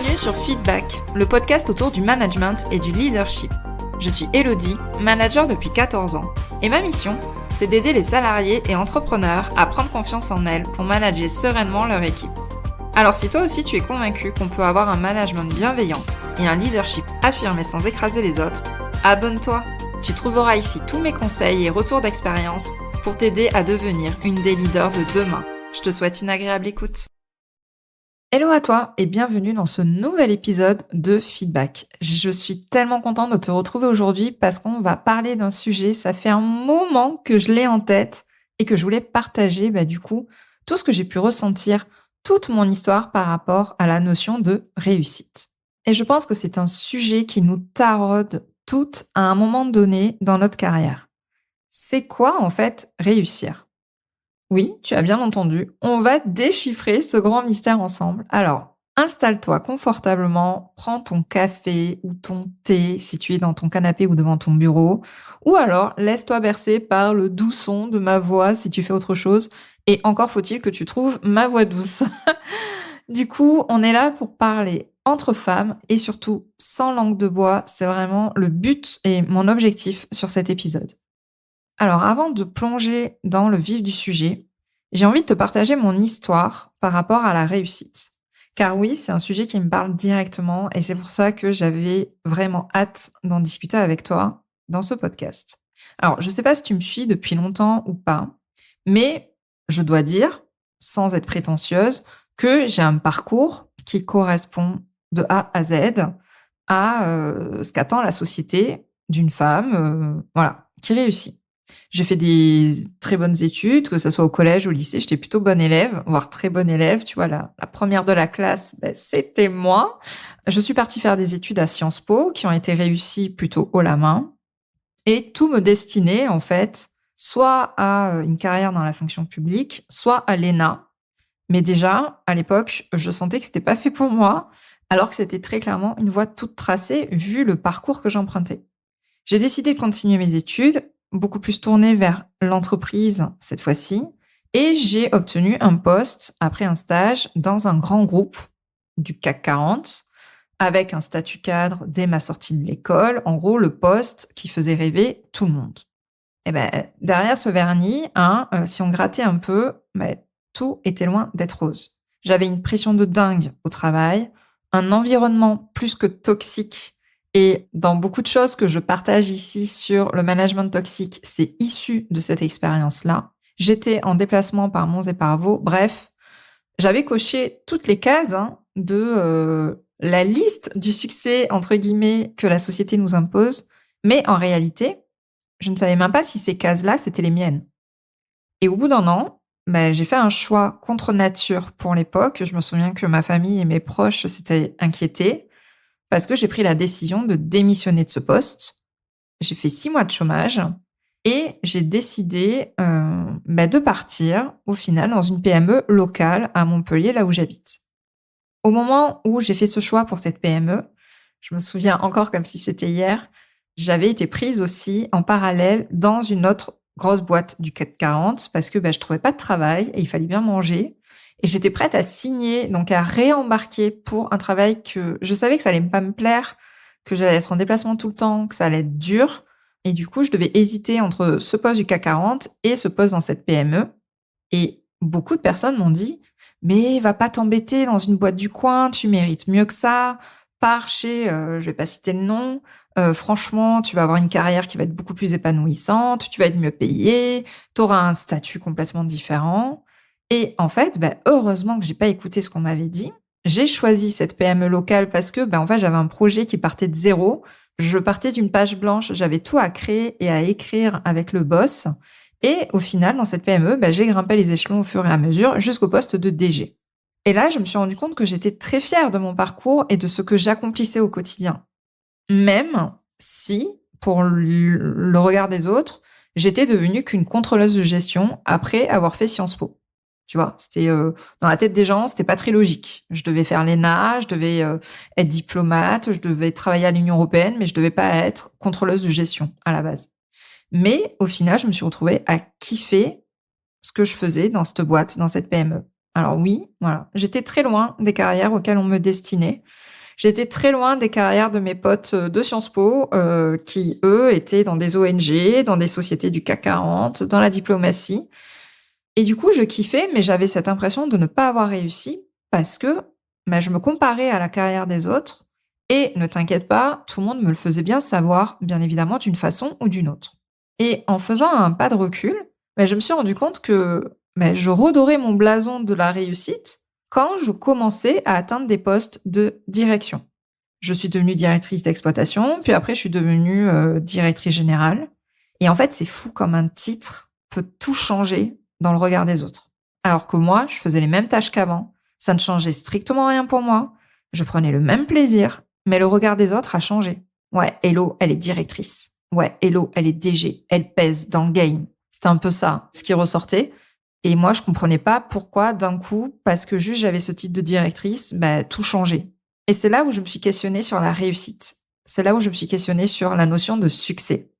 Bienvenue sur Feedback, le podcast autour du management et du leadership. Je suis Elodie, manager depuis 14 ans, et ma mission, c'est d'aider les salariés et entrepreneurs à prendre confiance en elles pour manager sereinement leur équipe. Alors si toi aussi tu es convaincu qu'on peut avoir un management bienveillant et un leadership affirmé sans écraser les autres, abonne-toi. Tu trouveras ici tous mes conseils et retours d'expérience pour t'aider à devenir une des leaders de demain. Je te souhaite une agréable écoute. Hello à toi et bienvenue dans ce nouvel épisode de Feedback. Je suis tellement contente de te retrouver aujourd'hui parce qu'on va parler d'un sujet, ça fait un moment que je l'ai en tête et que je voulais partager tout ce que j'ai pu ressentir, toute mon histoire par rapport à la notion de réussite. Et je pense que c'est un sujet qui nous taraude toutes à un moment donné dans notre carrière. C'est quoi en fait réussir ? Oui, tu as bien entendu, on va déchiffrer ce grand mystère ensemble. Alors, installe-toi confortablement, prends ton café ou ton thé si tu es dans ton canapé ou devant ton bureau, ou alors laisse-toi bercer par le doux son de ma voix si tu fais autre chose, et encore faut-il que tu trouves ma voix douce. Du coup, on est là pour parler entre femmes et surtout sans langue de bois, c'est vraiment le but et mon objectif sur cet épisode. Alors, avant de plonger dans le vif du sujet, j'ai envie de te partager mon histoire par rapport à la réussite. Car oui, c'est un sujet qui me parle directement et c'est pour ça que j'avais vraiment hâte d'en discuter avec toi dans ce podcast. Alors, je ne sais pas si tu me suis depuis longtemps ou pas, mais je dois dire, sans être prétentieuse, que j'ai un parcours qui correspond de A à Z à ce qu'attend la société d'une femme qui réussit. J'ai fait des très bonnes études, que ce soit au collège ou au lycée, j'étais plutôt bonne élève, voire très bonne élève. Tu vois, la première de la classe, c'était moi. Je suis partie faire des études à Sciences Po, qui ont été réussies plutôt haut la main. Et tout me destinait, en fait, soit à une carrière dans la fonction publique, soit à l'ENA. Mais déjà, à l'époque, je sentais que c'était pas fait pour moi, alors que c'était très clairement une voie toute tracée, vu le parcours que j'empruntais. J'ai décidé de continuer mes études, beaucoup plus tournée vers l'entreprise cette fois-ci, et j'ai obtenu un poste après un stage dans un grand groupe du CAC 40, avec un statut cadre dès ma sortie de l'école, en gros le poste qui faisait rêver tout le monde. Et derrière ce vernis, si on grattait un peu, tout était loin d'être rose. J'avais une pression de dingue au travail, un environnement plus que toxique. Et dans beaucoup de choses que je partage ici sur le management toxique, c'est issu de cette expérience-là. J'étais en déplacement par Mons et par Vaux. Bref, j'avais coché toutes les cases de la liste du succès, entre guillemets, que la société nous impose. Mais en réalité, je ne savais même pas si ces cases-là, c'était les miennes. Et au bout d'un an, j'ai fait un choix contre nature pour l'époque. Je me souviens que ma famille et mes proches s'étaient inquiétés parce que j'ai pris la décision de démissionner de ce poste. J'ai fait 6 mois de chômage et j'ai décidé de partir au final dans une PME locale à Montpellier, là où j'habite. Au moment où j'ai fait ce choix pour cette PME, je me souviens encore comme si c'était hier, j'avais été prise aussi en parallèle dans une autre grosse boîte du CAC 40 parce que je trouvais pas de travail et il fallait bien manger. Et j'étais prête à signer, donc à réembarquer pour un travail que je savais que ça allait pas me plaire, que j'allais être en déplacement tout le temps, que ça allait être dur. Et du coup, je devais hésiter entre ce poste du CAC 40 et ce poste dans cette PME. Et beaucoup de personnes m'ont dit « Mais va pas t'embêter dans une boîte du coin, tu mérites mieux que ça. Pars chez, je vais pas citer le nom, franchement, tu vas avoir une carrière qui va être beaucoup plus épanouissante, tu vas être mieux payé, tu auras un statut complètement différent. » Et en fait, heureusement que j'ai pas écouté ce qu'on m'avait dit. J'ai choisi cette PME locale parce que, en fait, j'avais un projet qui partait de zéro. Je partais d'une page blanche, j'avais tout à créer et à écrire avec le boss. Et au final, dans cette PME, j'ai grimpé les échelons au fur et à mesure jusqu'au poste de DG. Et là, je me suis rendu compte que j'étais très fière de mon parcours et de ce que j'accomplissais au quotidien. Même si, pour le regard des autres, j'étais devenue qu'une contrôleuse de gestion après avoir fait Sciences Po. Tu vois, c'était dans la tête des gens, c'était pas très logique. Je devais faire l'ENA, je devais être diplomate, je devais travailler à l'Union européenne, mais je devais pas être contrôleuse de gestion à la base. Mais au final, je me suis retrouvée à kiffer ce que je faisais dans cette boîte, dans cette PME. Alors oui, voilà, j'étais très loin des carrières auxquelles on me destinait. J'étais très loin des carrières de mes potes de Sciences Po, qui, eux, étaient dans des ONG, dans des sociétés du CAC 40, dans la diplomatie. Et du coup, je kiffais, mais j'avais cette impression de ne pas avoir réussi parce que je me comparais à la carrière des autres. Et ne t'inquiète pas, tout le monde me le faisait bien savoir, bien évidemment, d'une façon ou d'une autre. Et en faisant un pas de recul, je me suis rendu compte que je redorais mon blason de la réussite quand je commençais à atteindre des postes de direction. Je suis devenue directrice d'exploitation, puis après je suis devenue directrice générale. Et en fait, c'est fou comme un titre peut tout changer dans le regard des autres. Alors que moi, je faisais les mêmes tâches qu'avant, ça ne changeait strictement rien pour moi, je prenais le même plaisir, mais le regard des autres a changé. Ouais, Hello, elle est directrice. Ouais, Hello, elle est DG, elle pèse dans le game. C'était un peu ça, ce qui ressortait. Et moi, je comprenais pas pourquoi, d'un coup, parce que juste j'avais ce titre de directrice, tout changeait. Et c'est là où je me suis questionnée sur la réussite. C'est là où je me suis questionnée sur la notion de succès.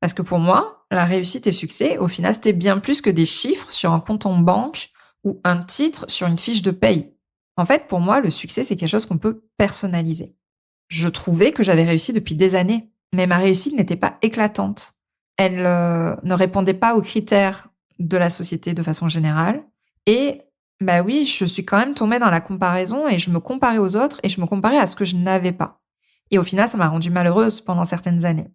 Parce que pour moi, la réussite et succès, au final, c'était bien plus que des chiffres sur un compte en banque ou un titre sur une fiche de paye. En fait, pour moi, le succès, c'est quelque chose qu'on peut personnaliser. Je trouvais que j'avais réussi depuis des années, mais ma réussite n'était pas éclatante. Elle ne répondait pas aux critères de la société de façon générale. Et oui, je suis quand même tombée dans la comparaison et je me comparais aux autres et je me comparais à ce que je n'avais pas. Et au final, ça m'a rendue malheureuse pendant certaines années.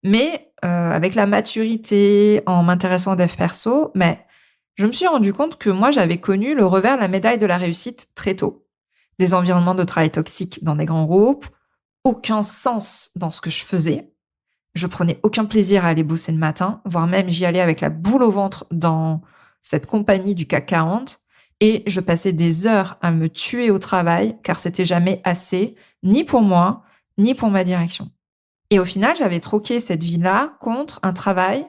Mais avec la maturité, en m'intéressant aux dev perso, je me suis rendu compte que moi, j'avais connu le revers de la médaille de la réussite très tôt. Des environnements de travail toxiques dans des grands groupes, aucun sens dans ce que je faisais. Je prenais aucun plaisir à aller bosser le matin, voire même j'y allais avec la boule au ventre dans cette compagnie du CAC 40. Et je passais des heures à me tuer au travail, car c'était jamais assez, ni pour moi, ni pour ma direction. Et au final, j'avais troqué cette vie-là contre un travail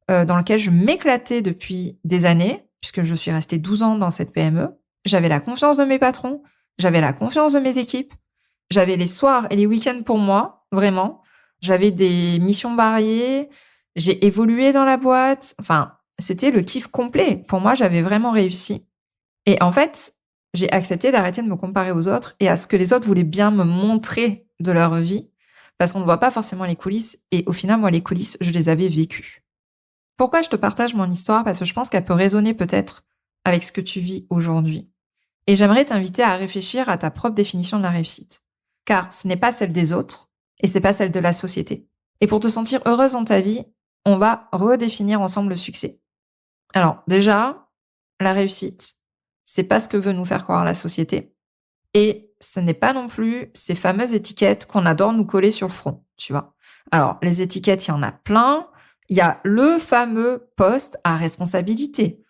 dans lequel je m'éclatais depuis des années, puisque je suis restée 12 ans dans cette PME. J'avais la confiance de mes patrons, j'avais la confiance de mes équipes, j'avais les soirs et les week-ends pour moi, vraiment. J'avais des missions variées, j'ai évolué dans la boîte. Enfin, c'était le kiff complet. Pour moi, j'avais vraiment réussi. Et en fait, j'ai accepté d'arrêter de me comparer aux autres et à ce que les autres voulaient bien me montrer de leur vie, parce qu'on ne voit pas forcément les coulisses. Et au final, moi, les coulisses, je les avais vécues. Pourquoi je te partage mon histoire? Parce que je pense qu'elle peut résonner peut-être avec ce que tu vis aujourd'hui. Et j'aimerais t'inviter à réfléchir à ta propre définition de la réussite. Car ce n'est pas celle des autres et c'est pas celle de la société. Et pour te sentir heureuse dans ta vie, on va redéfinir ensemble le succès. Alors, déjà, la réussite, c'est pas ce que veut nous faire croire la société. Et ce n'est pas non plus ces fameuses étiquettes qu'on adore nous coller sur le front, tu vois. Alors, les étiquettes, il y en a plein. Il y a le fameux poste à responsabilité.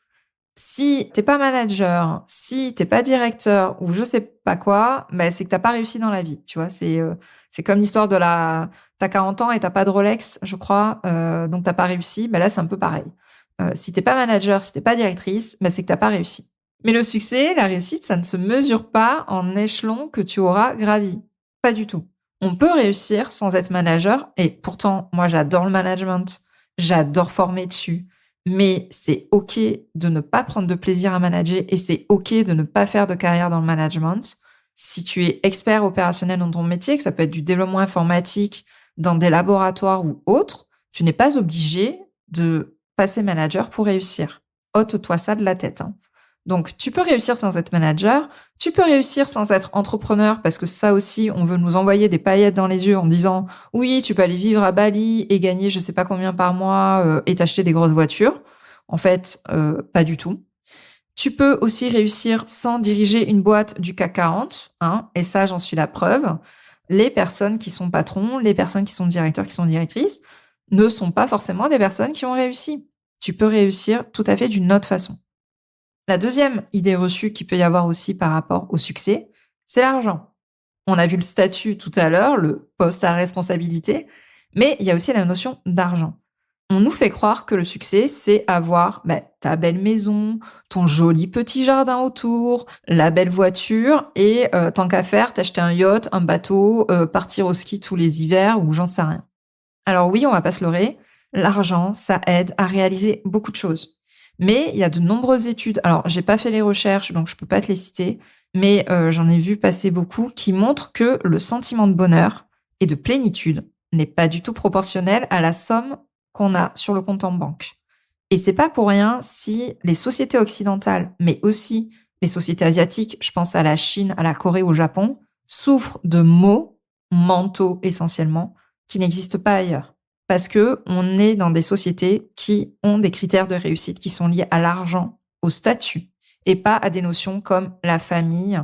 Si t'es pas manager, si t'es pas directeur ou je sais pas quoi, c'est que t'as pas réussi dans la vie, tu vois. C'est comme l'histoire de t'as 40 ans et t'as pas de Rolex, je crois, donc t'as pas réussi. Là, c'est un peu pareil. Si t'es pas manager, si t'es pas directrice, c'est que t'as pas réussi. Mais le succès, la réussite, ça ne se mesure pas en échelon que tu auras gravi. Pas du tout. On peut réussir sans être manager, et pourtant, moi, j'adore le management, j'adore former dessus. Mais c'est OK de ne pas prendre de plaisir à manager et c'est OK de ne pas faire de carrière dans le management. Si tu es expert opérationnel dans ton métier, que ça peut être du développement informatique, dans des laboratoires ou autres, tu n'es pas obligé de passer manager pour réussir. Ôte-toi ça de la tête. Donc, tu peux réussir sans être manager, tu peux réussir sans être entrepreneur, parce que ça aussi, on veut nous envoyer des paillettes dans les yeux en disant « Oui, tu peux aller vivre à Bali et gagner je sais pas combien par mois et t'acheter des grosses voitures. » En fait, pas du tout. Tu peux aussi réussir sans diriger une boîte du CAC 40, et ça, j'en suis la preuve. Les personnes qui sont patrons, les personnes qui sont directeurs, qui sont directrices, ne sont pas forcément des personnes qui ont réussi. Tu peux réussir tout à fait d'une autre façon. La deuxième idée reçue qu'il peut y avoir aussi par rapport au succès, c'est l'argent. On a vu le statut tout à l'heure, le poste à responsabilité, mais il y a aussi la notion d'argent. On nous fait croire que le succès, c'est avoir ta belle maison, ton joli petit jardin autour, la belle voiture et tant qu'à faire, t'acheter un yacht, un bateau, partir au ski tous les hivers ou j'en sais rien. Alors oui, on va pas se leurrer, l'argent, ça aide à réaliser beaucoup de choses. Mais il y a de nombreuses études, alors j'ai pas fait les recherches, donc je peux pas te les citer, mais j'en ai vu passer beaucoup, qui montrent que le sentiment de bonheur et de plénitude n'est pas du tout proportionnel à la somme qu'on a sur le compte en banque. Et c'est pas pour rien si les sociétés occidentales, mais aussi les sociétés asiatiques, je pense à la Chine, à la Corée, au Japon, souffrent de maux mentaux essentiellement qui n'existent pas ailleurs. Parce que on est dans des sociétés qui ont des critères de réussite qui sont liés à l'argent, au statut, et pas à des notions comme la famille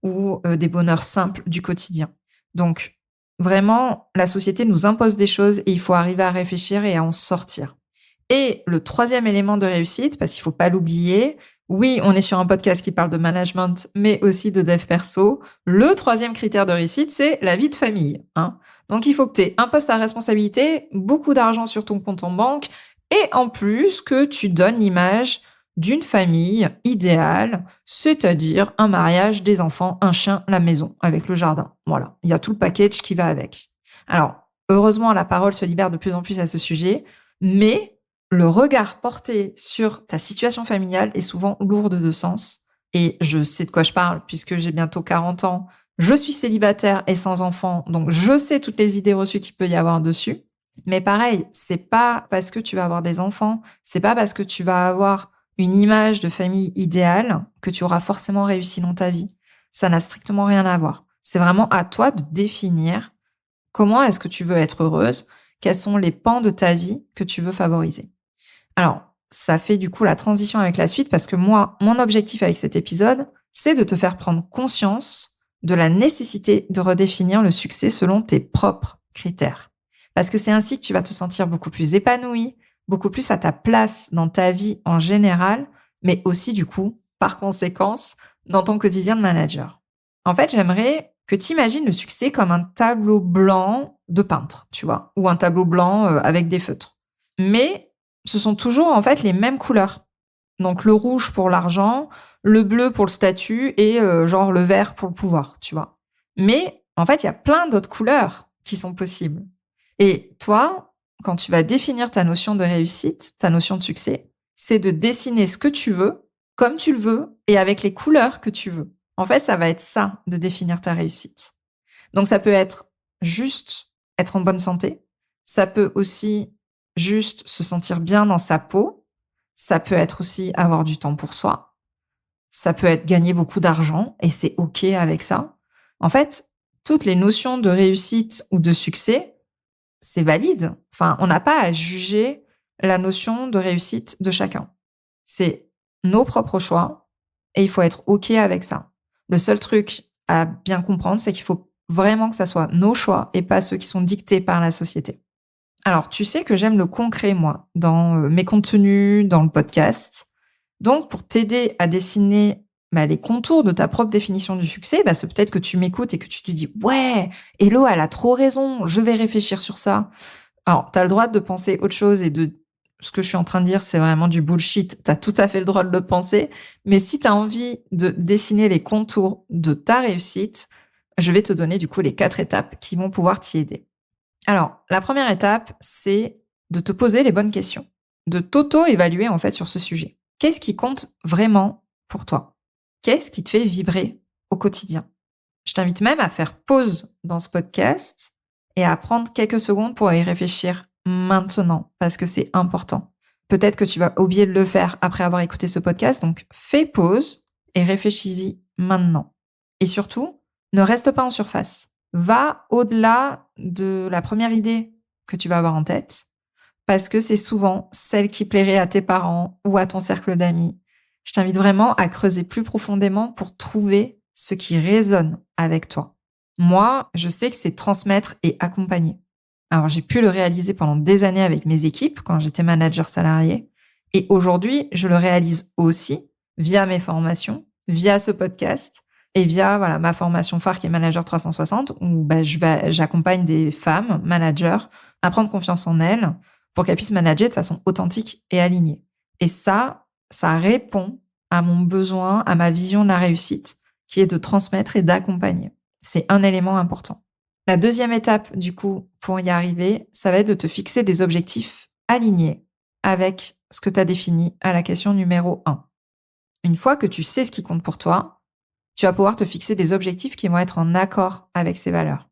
ou des bonheurs simples du quotidien. Donc, vraiment, la société nous impose des choses et il faut arriver à réfléchir et à en sortir. Et le troisième élément de réussite, parce qu'il faut pas l'oublier, oui, on est sur un podcast qui parle de management, mais aussi de dev perso. Le troisième critère de réussite, c'est la vie de famille, hein. Donc, il faut que tu aies un poste à responsabilité, beaucoup d'argent sur ton compte en banque, et en plus que tu donnes l'image d'une famille idéale, c'est-à-dire un mariage, des enfants, un chien, la maison, avec le jardin. Voilà, il y a tout le package qui va avec. Alors, heureusement, la parole se libère de plus en plus à ce sujet, mais le regard porté sur ta situation familiale est souvent lourde de sens. Et je sais de quoi je parle, puisque j'ai bientôt 40 ans. Je suis célibataire et sans enfant, donc je sais toutes les idées reçues qu'il peut y avoir dessus. Mais pareil, c'est pas parce que tu vas avoir des enfants, c'est pas parce que tu vas avoir une image de famille idéale que tu auras forcément réussi dans ta vie. Ça n'a strictement rien à voir. C'est vraiment à toi de définir comment est-ce que tu veux être heureuse, quels sont les pans de ta vie que tu veux favoriser. Alors, ça fait du coup la transition avec la suite parce que moi, mon objectif avec cet épisode, c'est de te faire prendre conscience de la nécessité de redéfinir le succès selon tes propres critères. Parce que c'est ainsi que tu vas te sentir beaucoup plus épanoui, beaucoup plus à ta place dans ta vie en général, mais aussi du coup, par conséquence, dans ton quotidien de manager. En fait, j'aimerais que tu imagines le succès comme un tableau blanc de peintre, tu vois, ou un tableau blanc avec des feutres. Mais ce sont toujours en fait les mêmes couleurs. Donc le rouge pour l'argent, le bleu pour le statut et genre le vert pour le pouvoir, tu vois. Mais en fait, il y a plein d'autres couleurs qui sont possibles. Et toi, quand tu vas définir ta notion de réussite, ta notion de succès, c'est de dessiner ce que tu veux, comme tu le veux et avec les couleurs que tu veux. En fait, ça va être ça de définir ta réussite. Donc ça peut être juste être en bonne santé, ça peut aussi juste se sentir bien dans sa peau, ça peut être aussi avoir du temps pour soi, ça peut être gagner beaucoup d'argent et c'est OK avec ça. En fait, toutes les notions de réussite ou de succès, c'est valide. Enfin, on n'a pas à juger la notion de réussite de chacun. C'est nos propres choix et il faut être OK avec ça. Le seul truc à bien comprendre, c'est qu'il faut vraiment que ça soit nos choix et pas ceux qui sont dictés par la société. Alors, tu sais que j'aime le concret, moi, dans mes contenus, dans le podcast. Donc, pour t'aider à dessiner les contours de ta propre définition du succès, c'est peut-être que tu m'écoutes et que tu te dis « Ouais, Hello, elle a trop raison, je vais réfléchir sur ça. » Alors, tu as le droit de penser autre chose et de ce que je suis en train de dire, c'est vraiment du bullshit. Tu as tout à fait le droit de le penser. Mais si tu as envie de dessiner les contours de ta réussite, je vais te donner du coup les 4 étapes qui vont pouvoir t'y aider. Alors, la première étape, c'est de te poser les bonnes questions, de t'auto-évaluer en fait sur ce sujet. Qu'est-ce qui compte vraiment pour toi? Qu'est-ce qui te fait vibrer au quotidien? Je t'invite même à faire pause dans ce podcast et à prendre quelques secondes pour y réfléchir maintenant, parce que c'est important. Peut-être que tu vas oublier de le faire après avoir écouté ce podcast, donc fais pause et réfléchis-y maintenant. Et surtout, ne reste pas en surface. Va au-delà de la première idée que tu vas avoir en tête, parce que c'est souvent celle qui plairait à tes parents ou à ton cercle d'amis. Je t'invite vraiment à creuser plus profondément pour trouver ce qui résonne avec toi. Moi, je sais que c'est transmettre et accompagner. Alors, j'ai pu le réaliser pendant des années avec mes équipes quand j'étais manager salarié. Et aujourd'hui, je le réalise aussi via mes formations, via ce podcast et via ma formation phare qui est Manager 360 où j'accompagne des femmes managers à prendre confiance en elles pour qu'elles puissent manager de façon authentique et alignée. Et ça répond à mon besoin, à ma vision de la réussite qui est de transmettre et d'accompagner. C'est un élément important. La deuxième étape, du coup, pour y arriver, ça va être de te fixer des objectifs alignés avec ce que tu as défini à la question numéro 1. Une fois que tu sais ce qui compte pour toi, tu vas pouvoir te fixer des objectifs qui vont être en accord avec ces valeurs.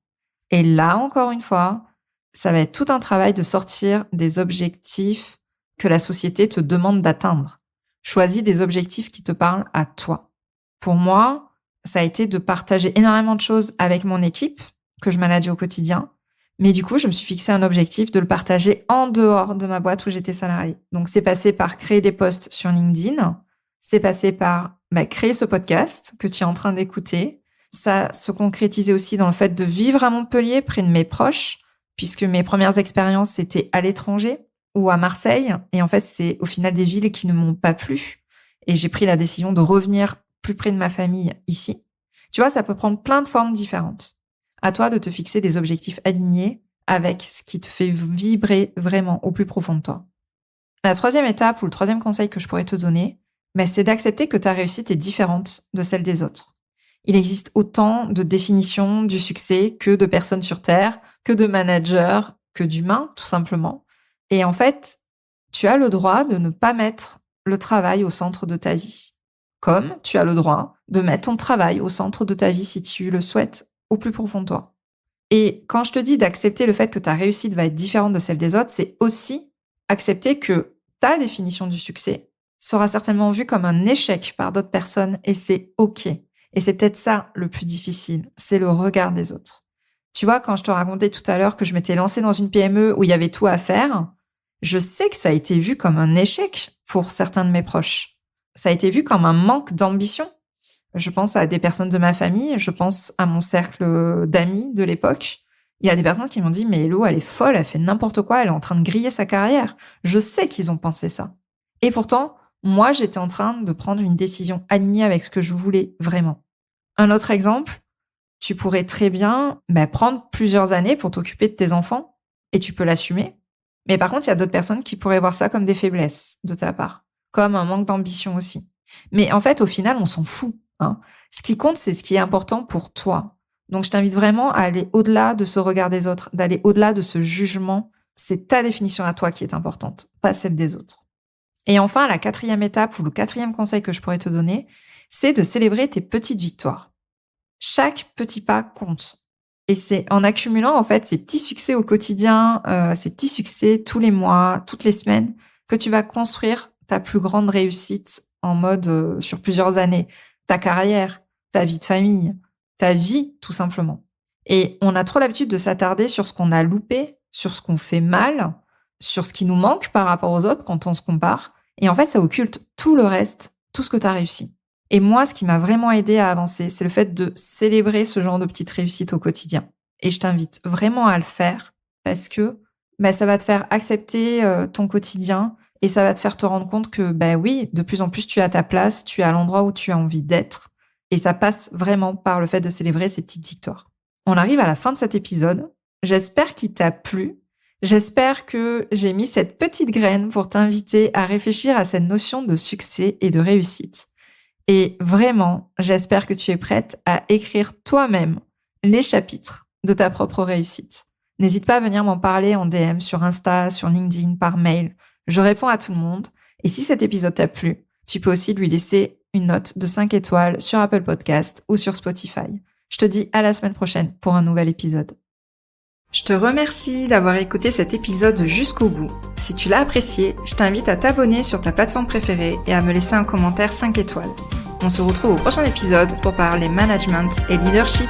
Et là, encore une fois, ça va être tout un travail de sortir des objectifs que la société te demande d'atteindre. Choisis des objectifs qui te parlent à toi. Pour moi, ça a été de partager énormément de choses avec mon équipe que je manageais au quotidien. Mais du coup, je me suis fixé un objectif de le partager en dehors de ma boîte où j'étais salariée. Donc, c'est passé par créer des posts sur LinkedIn. C'est passé par créer ce podcast que tu es en train d'écouter. Ça se concrétisait aussi dans le fait de vivre à Montpellier, près de mes proches, puisque mes premières expériences, c'était à l'étranger ou à Marseille. Et en fait, c'est au final des villes qui ne m'ont pas plu. Et j'ai pris la décision de revenir plus près de ma famille ici. Tu vois, ça peut prendre plein de formes différentes. À toi de te fixer des objectifs alignés avec ce qui te fait vibrer vraiment au plus profond de toi. La troisième étape ou le troisième conseil que je pourrais te donner, c'est d'accepter que ta réussite est différente de celle des autres. Il existe autant de définitions du succès que de personnes sur Terre, que de managers, que d'humains, tout simplement. Et en fait, tu as le droit de ne pas mettre le travail au centre de ta vie. Comme tu as le droit de mettre ton travail au centre de ta vie si tu le souhaites au plus profond de toi. Et quand je te dis d'accepter le fait que ta réussite va être différente de celle des autres, c'est aussi accepter que ta définition du succès sera certainement vue comme un échec par d'autres personnes et c'est OK. Et c'est peut-être ça le plus difficile, c'est le regard des autres. Tu vois, quand je te racontais tout à l'heure que je m'étais lancée dans une PME où il y avait tout à faire, je sais que ça a été vu comme un échec pour certains de mes proches. Ça a été vu comme un manque d'ambition. Je pense à des personnes de ma famille, je pense à mon cercle d'amis de l'époque. Il y a des personnes qui m'ont dit « Mais Hello, elle est folle, elle fait n'importe quoi, elle est en train de griller sa carrière. » Je sais qu'ils ont pensé ça. Et pourtant, moi, j'étais en train de prendre une décision alignée avec ce que je voulais vraiment. Un autre exemple, tu pourrais très bien prendre plusieurs années pour t'occuper de tes enfants et tu peux l'assumer. Mais par contre, il y a d'autres personnes qui pourraient voir ça comme des faiblesses de ta part, comme un manque d'ambition aussi. Mais en fait, au final, on s'en fout. Ce qui compte, c'est ce qui est important pour toi. Donc, je t'invite vraiment à aller au-delà de ce regard des autres, d'aller au-delà de ce jugement. C'est ta définition à toi qui est importante, pas celle des autres. Et enfin, la quatrième étape ou le quatrième conseil que je pourrais te donner, c'est de célébrer tes petites victoires. Chaque petit pas compte. Et c'est en accumulant en fait ces petits succès au quotidien, ces petits succès tous les mois, toutes les semaines, que tu vas construire ta plus grande réussite en mode sur plusieurs années. Ta carrière, ta vie de famille, ta vie tout simplement. Et on a trop l'habitude de s'attarder sur ce qu'on a loupé, sur ce qu'on fait mal, sur ce qui nous manque par rapport aux autres quand on se compare. Et en fait, ça occulte tout le reste, tout ce que tu as réussi. Et moi, ce qui m'a vraiment aidé à avancer, c'est le fait de célébrer ce genre de petites réussites au quotidien. Et je t'invite vraiment à le faire parce que ça va te faire accepter ton quotidien et ça va te faire te rendre compte que oui, de plus en plus tu es à ta place, tu es à l'endroit où tu as envie d'être. Et ça passe vraiment par le fait de célébrer ces petites victoires. On arrive à la fin de cet épisode. J'espère qu'il t'a plu. J'espère que j'ai mis cette petite graine pour t'inviter à réfléchir à cette notion de succès et de réussite. Et vraiment, j'espère que tu es prête à écrire toi-même les chapitres de ta propre réussite. N'hésite pas à venir m'en parler en DM sur Insta, sur LinkedIn, par mail. Je réponds à tout le monde. Et si cet épisode t'a plu, tu peux aussi lui laisser une note de 5 étoiles sur Apple Podcast ou sur Spotify. Je te dis à la semaine prochaine pour un nouvel épisode. Je te remercie d'avoir écouté cet épisode jusqu'au bout. Si tu l'as apprécié, je t'invite à t'abonner sur ta plateforme préférée et à me laisser un commentaire 5 étoiles. On se retrouve au prochain épisode pour parler management et leadership.